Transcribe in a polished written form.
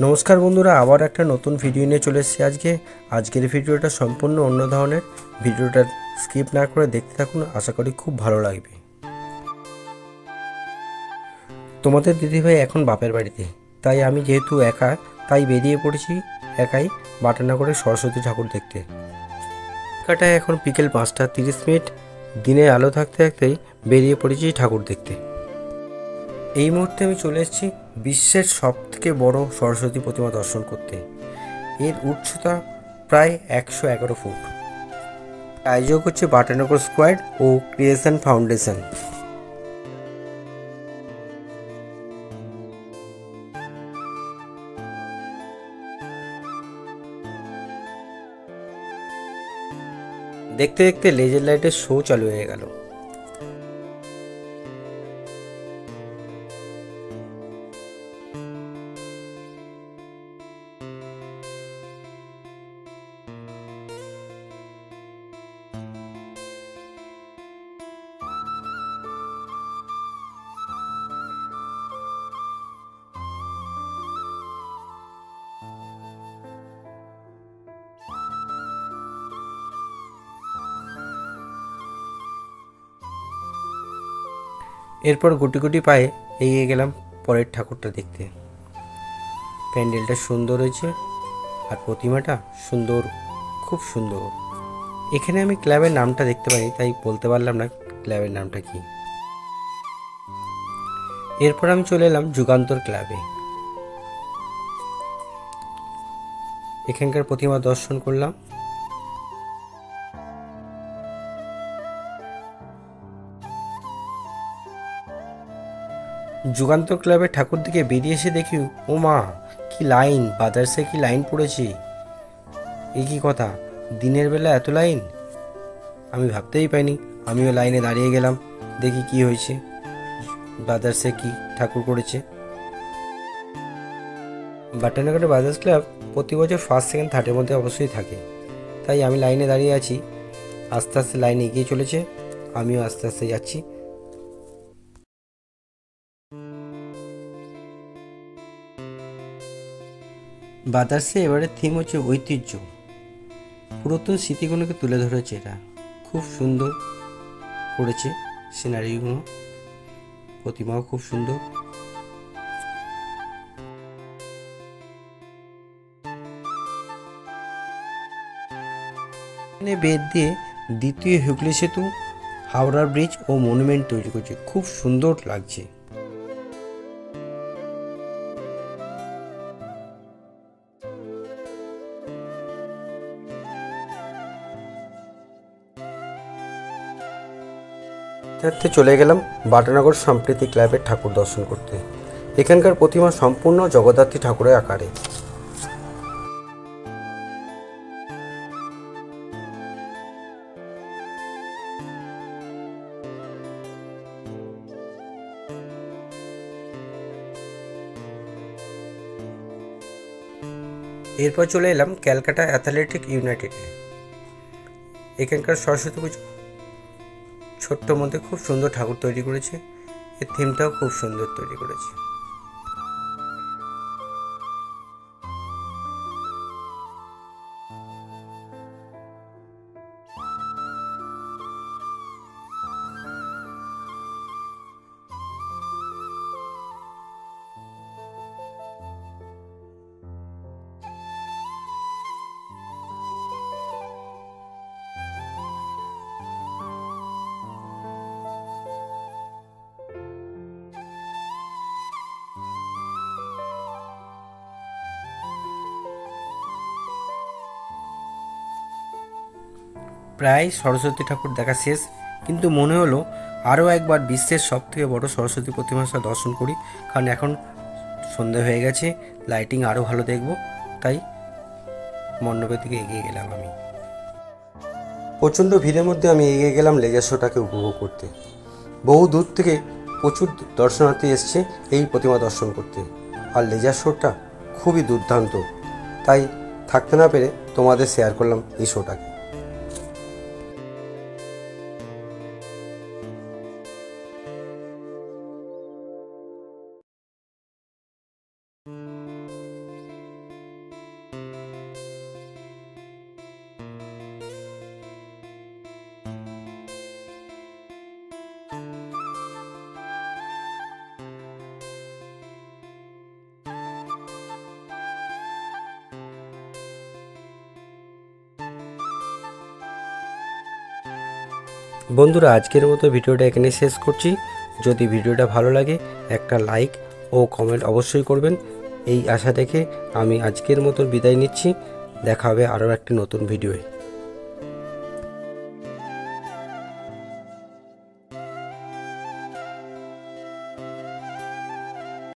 নমস্কার বন্ধুরা, আবার একটা নতুন ভিডিও নিয়ে চলে এসেছি। আজকের ভিডিওটা সম্পূর্ণ অন্য ধরনের। ভিডিওটা স্কিপ না করে দেখতে থাকুন, আশা করি খুব ভালো লাগবে। তোমাদের দিদিভাই এখন বাপের বাড়িতে, তাই আমি যেহেতু একা, তাই বেরিয়ে পড়েছি একাই বাটানগরে সরস্বতী ঠাকুর দেখতে। কাটায় এখন বিকেল 5:30। দিনের আলো থাকতে থাকতেই বেরিয়ে পড়েছি ঠাকুর দেখতে। এই মুহূর্তে আমি চলে এসেছি বিশ্বের সবথেকে বড় সরস্বতী প্রতিমা দর্শন করতে। এর উচ্চতা প্রায় 111 ফুট। আয়োজক হচ্ছে বাটানগর স্কোয়াড ও ক্রিয়েশন ফাউন্ডেশন। দেখতে দেখতে লেজার লাইটের শো চালু হয়ে গেল। এরপর গুটি গুটি পায়ে এগিয়ে গেলাম পরের ঠাকুরটা দেখতে। প্যান্ডেলটা সুন্দর হয়েছে আর প্রতিমাটা সুন্দর, খুব সুন্দর। এখানে আমি ক্লাবের নামটা দেখতে পাই, তাই বলতে পারলাম না ক্লাবের নামটা কি। এরপর আমি চলে এলাম যুগান্তর ক্লাবে। এখানকার প্রতিমা দর্শন করলাম। যুগান্তর ক্লাবের ঠাকুর দিকে বেরিয়ে এসে দেখি, ও মা, কি লাইন! বাজারসে কি লাইন পড়েছে! এই কি কথা, দিনের বেলা এত লাইন! আমি ভাবতেই পাইনি। আমিও লাইনে দাঁড়িয়ে গেলাম, দেখি কি হয়েছে, বাজারসে কি ঠাকুর করেছে। বাটানগরের বাজাজ ক্লাব প্রতি বছর ফার্স্ট, সেকেন্ড, থার্ডের মধ্যে অবশ্যই থাকে, তাই আমি লাইনে দাঁড়িয়ে আছি। আস্তে আস্তে লাইন এগিয়ে চলেছে, আমিও আস্তে আস্তে যাচ্ছি। বাজারসে এবারে থিম হচ্ছে ঐতিহ্য। পুরাতন স্মৃতিগুলোকে তুলে ধরেছে। এটা খুব সুন্দর করেছে সিনারিগুলো, প্রতিমাও খুব সুন্দর। এখানে বেদ দিয়ে দ্বিতীয় হুগলি সেতু, হাওড়া ব্রিজ ও মনুমেন্ট তৈরি করছে, খুব সুন্দর লাগছে। তাতে চলে গেলাম বাটানগর সম্প্রীতি ক্লাবের ঠাকুর দর্শন করতে। এখানকার প্রতিমা সম্পূর্ণ জগদ্ধাত্রী ঠাকুরের আকারে। এরপর চলে এলাম ক্যালকাটা অ্যাথলেটিক ইউনাইটেডে। এখানকার সরস্বতী পুজো ছোট্ট মধ্যে খুব সুন্দর ঠাকুর তৈরি করেছে। এর থিমটাও খুব সুন্দর তৈরি করেছে। প্রায় সরস্বতী ঠাকুর দেখা শেষ, কিন্তু মনে হলো আরও একবার বিশ্বের সবথেকে বড় সরস্বতী প্রতিমাটা দর্শন করি, কারণ এখন সন্ধে হয়ে গেছে, লাইটিং আরও ভালো দেখব। তাই মণ্ডপের দিকে এগিয়ে গেলাম। আমি প্রচণ্ড ভিড়ের মধ্যে আমি এগিয়ে গেলাম লেজার শোটাকে উপভোগ করতে। বহু দূর থেকে প্রচুর দর্শনার্থী এসছে এই প্রতিমা দর্শন করতে, আর লেজার শোটা খুবই দুর্দান্ত। তাই থাকতে না পেরে তোমাদের শেয়ার করলাম এই শোটাকে। বন্ধুরা, আজকের মতো ভিডিওটা এখানে শেষ করছি। যদি ভিডিওটা ভালো লাগে একটা লাইক ও কমেন্ট অবশ্যই করবেন, এই আশা রেখে আমি আজকের মতো বিদায় নিচ্ছি। দেখা হবে আরও একটি নতুন ভিডিওয়ে।